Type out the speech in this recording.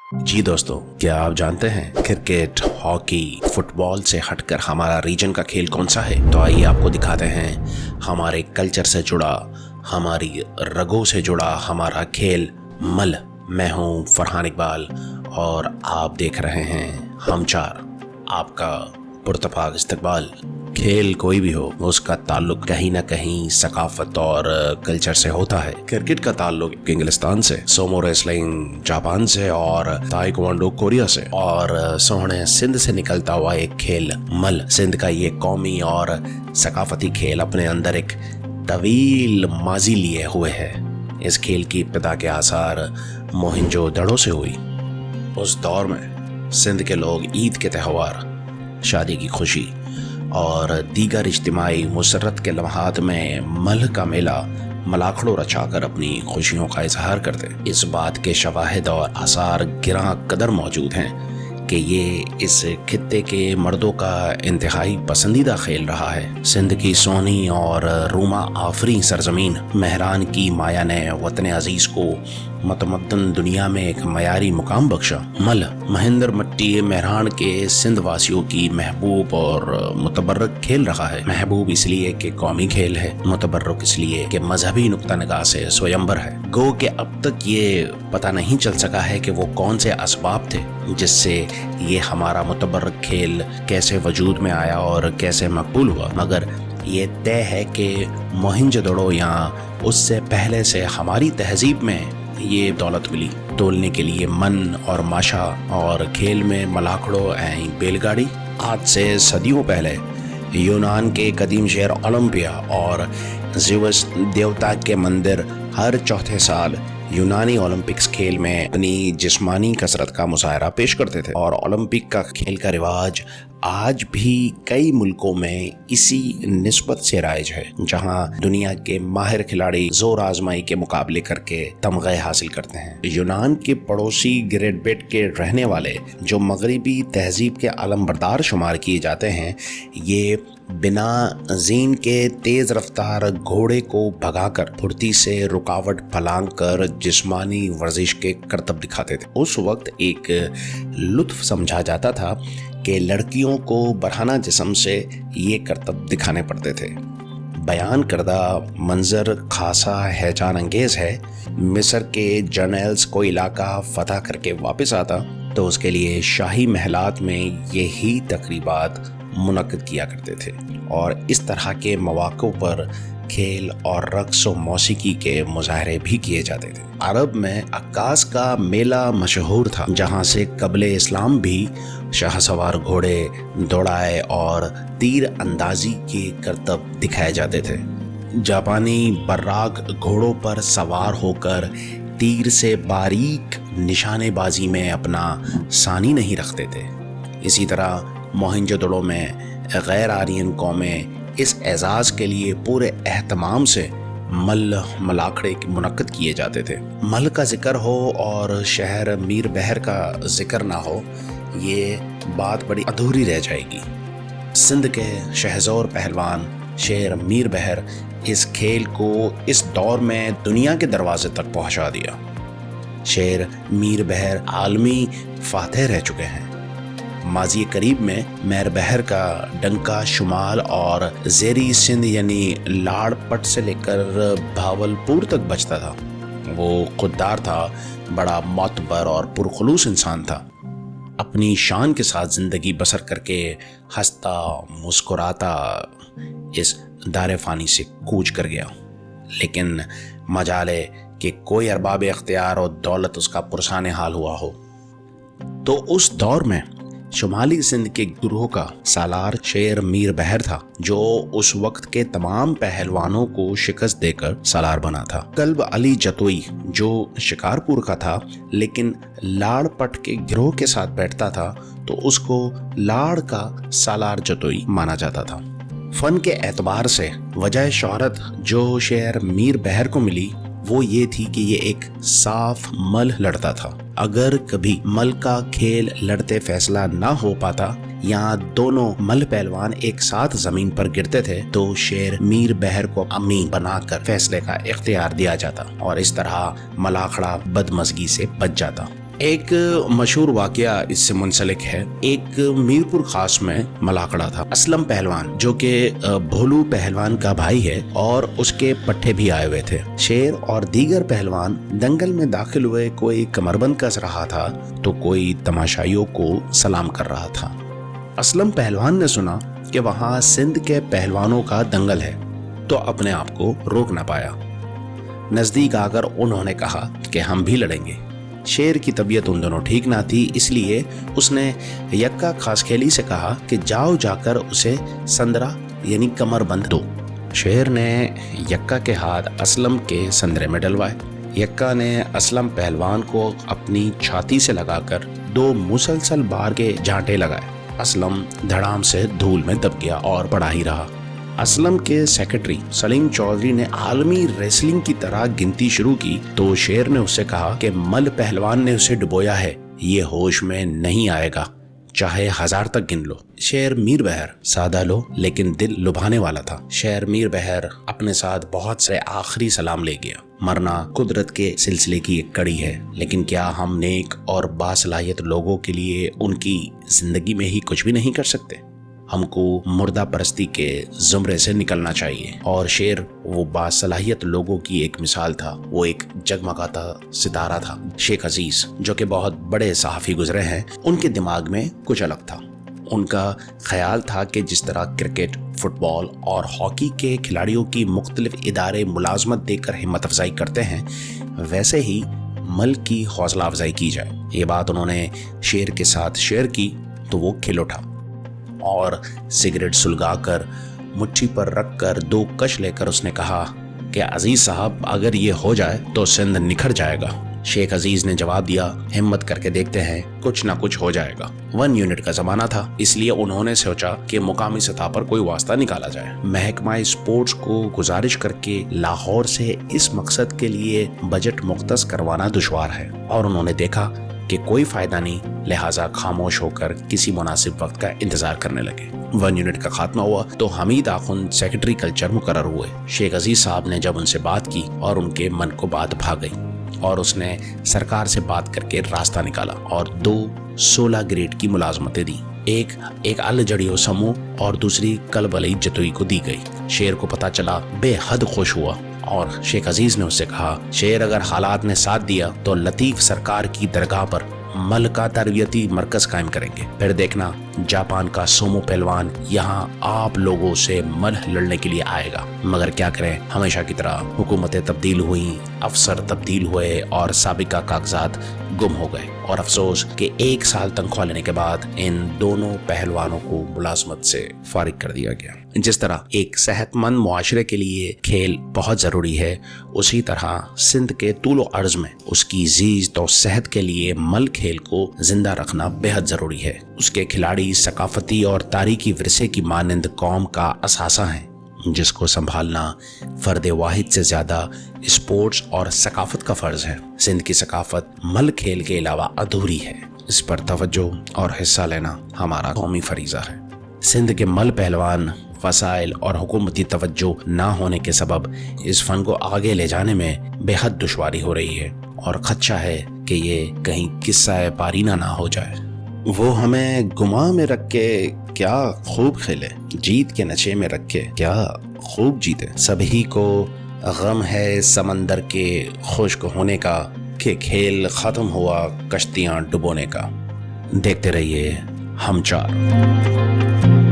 जी दोस्तों, क्या आप जानते हैं क्रिकेट, हॉकी, फुटबॉल से हटकर हमारा रीजन का खेल कौन सा है? तो आइए आपको दिखाते हैं हमारे कल्चर से जुड़ा, हमारी रगों से जुड़ा हमारा खेल मल। मैं हूं फरहान इकबाल और आप देख रहे हैं हम चार, आपका पुरतपाक इस्तकबाल। खेल कोई भी हो, उसका ताल्लुक कहीं ना कहीं सकाफत और कल्चर से होता है। क्रिकेट का ताल्लुक इंग्लिस्तान से, सोमो रेसलिंग जापान से और ताइक्वांडो कोरिया से, और सोहने सिंध से निकलता हुआ एक खेल मल। सिंध का ये कौमी और सकाफती खेल अपने अंदर एक तवील माजी लिए हुए है। इस खेल की इब्तिदा के आसार मोहिंजोदड़ो से हुई। उस दौर में सिंध के लोग ईद के त्यौहार, शादी की खुशी और दीगर इज्तिमाई मुसर्रत के लम्हात में मल का मेला मलाखड़ों रचाकर अपनी खुशियों का इजहार करते। इस बात के शवाहिद और आसार गिरां कदर मौजूद हैं कि ये इस खित्ते के मर्दों का इंतहाई पसंदीदा खेल रहा है। सिंध की सोनी और रूमा आफरी सरजमीन मेहरान की माया ने वतन अजीज को मतमद्दन दुनिया में एक मयारी मुकाम बख्शा। मल महेंद्र मट्टी मेहरान के सिंध वासियों की महबूब और मुतबर्रक खेल रहा है। महबूब इसलिए कि कौमी खेल है, मुतबर्रक इसलिए कि मजहबी नुक्ता निगाह से स्वयंवर है। गो के अब तक ये पता नहीं चल सका है कि वो कौन से असबाब थे जिससे ये हमारा मुतबर्रक खेल कैसे वजूद में आया और कैसे मकबूल हुआ, मगर ये तय है कि मोहिंजोदड़ो या उससे पहले से हमारी तहजीब में ये दौलत मिली। तोलने के लिए मन और माशा और खेल में मलाखड़ो एं बैलगाड़ी। आज से सदियों पहले यूनान के कदीम शहर ओलंपिया और ज़्यूस देवता के मंदिर हर चौथे साल यूनानी ओलंपिक्स खेल में अपनी जिस्मानी कसरत का मुजाहरा पेश करते थे। और ओलंपिक का खेल का रिवाज आज भी कई मुल्कों में इसी निस्बत से राइज है, जहां दुनिया के माहिर खिलाड़ी जोर आजमाई के मुकाबले करके तमगे हासिल करते हैं। यूनान के पड़ोसी ग्रेट ब्रिटेन के रहने वाले, जो मगरबी तहजीब के आलमबरदार शुमार किए जाते हैं, ये बिना जीन के तेज रफ्तार घोड़े को भगाकर फुर्ती से रुकावट फलांग कर जिस्मानी वर्जिश के करतब दिखाते थे। उस वक्त एक लुत्फ समझा जाता था कि लड़कियों को बरहाना जिस्म से ये करतब दिखाने पड़ते थे। बयान करदा मंजर खासा हैजान अंगेज है। मिस्र के जर्नल्स को इलाका फतह करके वापस आता तो उसके लिए शाही महलात में यही तकरीबात मुनक्किद किया करते थे, और इस तरह के मौक़ों पर खेल और रक्स व मौसीकी के मुजाहरे भी किए जाते थे। अरब में अक्कास का मेला मशहूर था, जहाँ से कबले इस्लाम भी शाहसवार घोड़े दौड़ाए और तीर अंदाजी के करतब दिखाए जाते थे। जापानी बर्राक घोड़ों पर सवार होकर तीर से बारीक निशानेबाजी में अपना सानी नहीं रखते थे। इसी तरह मोहिंजोदड़ो में गैर आर्यन कौमें इस एजाज़ के लिए पूरे एहतमाम से मल मलाखड़े मुनक्किद किए जाते थे। मल का जिक्र हो और शहर मीर बहर का जिक्र ना हो, ये बात बड़ी अधूरी रह जाएगी। सिंध के शहज़ोर पहलवान शेर मीर बहर इस खेल को इस दौर में दुनिया के दरवाजे तक पहुंचा दिया। शेर मीर बहर आलमी फातह रह चुके हैं। माजी करीब में मैर बहर का डंका शुमाल और जेरी सिंध यानी लाड़पट से लेकर भावलपुर तक बजता था। वो खुददार था, बड़ा मोतबर और पुरखुलूस इंसान था। अपनी शान के साथ जिंदगी बसर करके हंसता मुस्कुराता इस दारे फानी से कूच कर गया, लेकिन मजाले कि कोई अरबाब इख्तियार और दौलत उसका पुरसाने हाल हुआ हो। तो उस दौर में शुमाली सिंध के गुरुह का सालार शेर मीर बहर था, जो उस वक्त के तमाम पहलवानों को शिकस्त देकर सालार बना था। कल्ब अली जतोई, जो शिकारपुर का था लेकिन लाड़पट के गिरोह के साथ बैठता था, तो उसको लाड़ का सालार जतोई माना जाता था। फन के एतबार से वजह शोहरत जो शेर मीर बहर को मिली वो ये थी कि ये एक साफ मल लड़ता था। अगर कभी मल का खेल लड़ते फैसला ना हो पाता या दोनों मल पहलवान एक साथ जमीन पर गिरते थे तो शेर मीर बहर को अमीन बनाकर फैसले का इख्तियार दिया जाता और इस तरह मलाखड़ा बदमजगी से बच जाता। ایک مشہور واقعہ اس سے منسلک ہے۔ ایک میرپور خاص میں ملاقڑا تھا، اسلم پہلوان، جو کہ بھولو پہلوان کا بھائی ہے اور اس کے پٹھے بھی آئے ہوئے تھے۔ شیر اور دیگر پہلوان دنگل میں داخل ہوئے، کوئی کمربند کس رہا تھا تو کوئی تماشائیوں کو سلام کر رہا تھا۔ اسلم پہلوان نے سنا کہ وہاں سندھ کے پہلوانوں کا دنگل ہے تو اپنے آپ کو روک نہ پایا۔ نزدیک آ کر انہوں نے کہا کہ ہم بھی لڑیں گے۔ شیر کی طبیعت ان دونوں ٹھیک نہ تھی، اس لیے اس نے یکا خاص کھیلی سے کہا کہ جاؤ جا کر اسے سندرا یعنی کمر بند دو۔ شیر نے یکا کے ہاتھ اسلم کے سندرے میں ڈلوائے۔ یکا نے اسلم پہلوان کو اپنی چھاتی سے لگا کر 2 مسلسل بار کے جھانٹے لگائے۔ اسلم دھڑام سے دھول میں دب گیا اور پڑا ہی رہا۔ اسلم کے سیکرٹری سلیم چودھری نے عالمی ریسلنگ کی طرح گنتی شروع کی تو شیر نے اسے کہا کہ مل پہلوان نے اسے ڈبویا ہے، یہ ہوش میں نہیں آئے گا، چاہے 1000 تک گن لو۔ شیر میر بہر سادہ لو لیکن دل لبھانے والا تھا۔ شیر میر بہر اپنے ساتھ بہت سے آخری سلام لے گیا۔ مرنا قدرت کے سلسلے کی ایک کڑی ہے، لیکن کیا ہم نیک اور باصلاحیت لوگوں کے لیے ان کی زندگی میں ہی کچھ بھی نہیں کر سکتے؟ ہم کو مردہ پرستی کے زمرے سے نکلنا چاہیے، اور شیر وہ باصلاحیت لوگوں کی ایک مثال تھا۔ وہ ایک جگمگاتا ستارہ تھا۔ شیخ عزیز جو کہ بہت بڑے صحافی گزرے ہیں، ان کے دماغ میں کچھ الگ تھا۔ ان کا خیال تھا کہ جس طرح کرکٹ، فٹ بال اور ہاکی کے کھلاڑیوں کی مختلف ادارے ملازمت دے کر ہمت افزائی کرتے ہیں، ویسے ہی ملک کی حوصلہ افزائی کی جائے۔ یہ بات انہوں نے شیر کے ساتھ شیئر کی تو وہ کھل اٹھا اور سگریٹ سلگا کر مٹھی پر رکھ کر 2 کش لے کر اس نے کہا کہ عزیز صاحب، اگر یہ ہو جائے تو سندھ نکھر جائے گا۔ شیخ عزیز نے جواب دیا، ہمت کر کے دیکھتے ہیں، کچھ نہ کچھ ہو جائے گا۔ 1 یونٹ کا زمانہ تھا، اس لیے انہوں نے سوچا کہ مقامی سطح پر کوئی واسطہ نکالا جائے۔ محکمہ اسپورٹس کو گزارش کر کے لاہور سے اس مقصد کے لیے بجٹ مختص کروانا دشوار ہے، اور انہوں نے دیکھا کہ کوئی فائدہ نہیں، لہٰذا خاموش ہو کر کسی مناسب وقت کا انتظار کرنے لگے۔ 1 یونٹ کا خاتمہ ہوا تو حمید آخند سیکرٹری کلچر مقرر ہوئے۔ شیخ عزیز صاحب نے جب ان سے بات کی اور ان کے من کو بات بھا گئی، اور اس نے سرکار سے بات کر کے راستہ نکالا اور 2 16 گریڈ کی ملازمتیں دی۔ ایک ال جڑیو سمو اور دوسری کل بلئی جتوئی کو دی گئی۔ شیر کو پتا چلا، بے حد خوش ہوا، اور شیخ عزیز نے اس سے کہا، شیر اگر حالات نے ساتھ دیا تو لطیف سرکار کی درگاہ پر مل کا تربیتی مرکز قائم کریں گے، پھر دیکھنا جاپان کا سومو پہلوان یہاں آپ لوگوں سے مل لڑنے کے لیے آئے گا۔ مگر کیا کریں، ہمیشہ کی طرح حکومتیں تبدیل ہوئیں، افسر تبدیل ہوئے اور سابقہ کاغذات گم ہو گئے، اور افسوس کہ 1 سال تنخواہ لینے کے بعد ان دونوں پہلوانوں کو ملازمت سے فارغ کر دیا گیا۔ جس طرح ایک صحت مند معاشرے کے لیے کھیل بہت ضروری ہے، اسی طرح سندھ کے طول و عرض میں اس کی زیست اور صحت کے لیے مل کھیل کو زندہ رکھنا بے حد ضروری ہے۔ اس کے کھلاڑی ثقافتی اور تاریخی ورثے کی مانند قوم کا اثاثہ ہیں، جس کو سنبھالنا فرد واحد سے زیادہ اسپورٹس اور ثقافت کا فرض ہے۔ سندھ کی ثقافت مل کھیل کے علاوہ ادھوری ہے، اس پر توجہ اور حصہ لینا ہمارا قومی فریضہ ہے۔ سندھ کے مل پہلوان وسائل اور حکومتی توجہ نہ ہونے کے سبب اس فن کو آگے لے جانے میں بے حد دشواری ہو رہی ہے، اور خدشہ ہے کہ یہ کہیں قصہ پارینہ نہ ہو جائے۔ وہ ہمیں گماں میں رکھ کے کیا خوب کھیلے، جیت کے نشے میں رکھ کے کیا خوب جیتے۔ سبھی کو غم ہے سمندر کے خشک ہونے کا، کہ کھیل ختم ہوا کشتیاں ڈبونے کا۔ دیکھتے رہیے ہم 4۔